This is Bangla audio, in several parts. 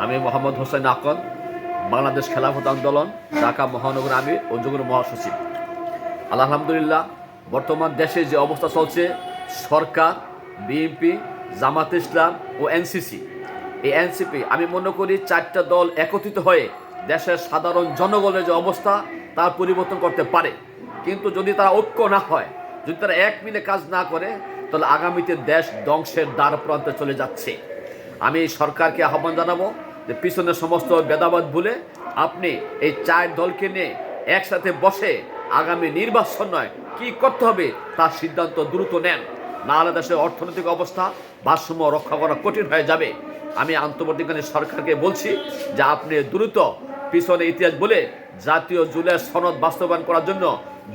আমি মোহাম্মদ হোসেন আকন, বাংলাদেশ খেলাফত আন্দোলন, ঢাকা মহানগর আমির ও যুগ্ম মহাসচিব। আলহামদুলিল্লাহ, বর্তমান দেশে যে অবস্থা চলছে, সরকার, বিএনপি, জামাত ইসলাম ও এনসিসি, এই এনসিপি, আমি মনে করি চারটা দল একত্রিত হয়ে দেশের সাধারণ জনগণের যে অবস্থা তার পরিবর্তন করতে পারে। কিন্তু যদি তারা ঐক্য না হয়, যদি তারা এক মিলে কাজ না করে, তাহলে আগামীতে দেশ ধ্বংসের দ্বার প্রান্তে চলে যাচ্ছে। আমি সরকারকে আহ্বান জানাবো যে পিছনের সমস্ত ভেদাভেদ ভুলে আপনি এই চার দলকে নিয়ে একসাথে বসে আগামী নির্বাচন নয় কি করতে হবে তার সিদ্ধান্ত দ্রুত নেন, নাহলে দেশের অর্থনৈতিক অবস্থা ভারসাম্য রক্ষা করা কঠিন হয়ে যাবে। আমি আন্তর্জাতিক সরকারকে বলছি যে আপনি দ্রুত পিছনে ইতিহাস বলে জাতীয় জুলাই সনদ বাস্তবায়ন করার জন্য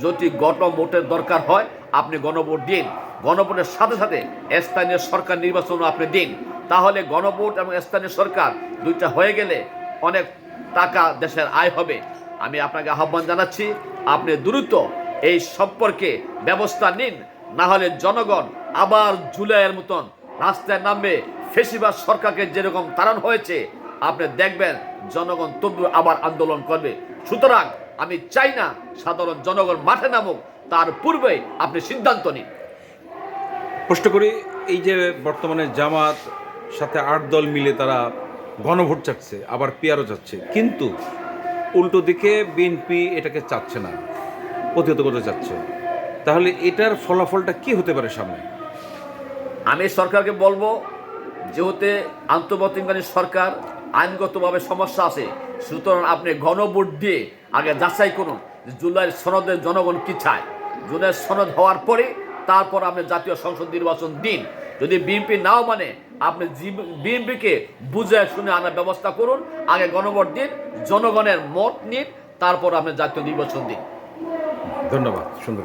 যদি গণভোটের দরকার হয় আপনি গণভোট দিন, গণভোটের সাথে সাথে স্থানীয় সরকার নির্বাচনও আপনি দিন। তাহলে গণভোট এবং স্থানীয় সরকার দুইটা হয়ে গেলে অনেক টাকা দেশের আয় হবে। আমি আপনাকে আহ্বান জানাচ্ছি আপনি দ্রুত এই সম্পর্কে ব্যবস্থা নিন, না হলে জনগণ আবার জুলাইয়ের মতন রাস্তায় নামবে। ফেসিবাদ সরকারকে যেরকম তাড়ানো হয়েছে আপনি দেখবেন জনগণ তবু আবার আন্দোলন করবে। সুতরাং আমি চাই না সাধারণ জনগণ মাঠে নামুক, তার পূর্বেই আপনি সিদ্ধান্ত নিন। প্রশ্ন করি, এই যে বর্তমানে জামাত সাথে 8 দল মিলে তারা গণভোট চাচ্ছে, আবার পিয়ারও চাচ্ছে, কিন্তু উল্টো দিকে বিএনপি এটাকে চাচ্ছে না, প্রতিহত করতে চাচ্ছে। তাহলে এটার ফলাফলটা কি হতে পারে সামনে? আমি সরকারকে বলবো, যেহেতু আন্তর্জাতিক সরকার আইনগতভাবে সমস্যা আছে, সুতরাং আপনি গণভোট দিয়ে আগে যাচাই করুন যে জুলাইয়ের সনদের জনগণ কি চায়। জুলাইয়ের সনদ হওয়ার পরে তারপর আপনি জাতীয় সংসদ নির্বাচন দিন। যদি বিএনপি নাও মানে আপনি বিএনপিকে বুঝে শুনে আনার ব্যবস্থা করুন, আগে গণভোট দিন, জনগণের মত নিন, তারপর আপনি জাতীয় নির্বাচন দিন। ধন্যবাদ, সুন্দর।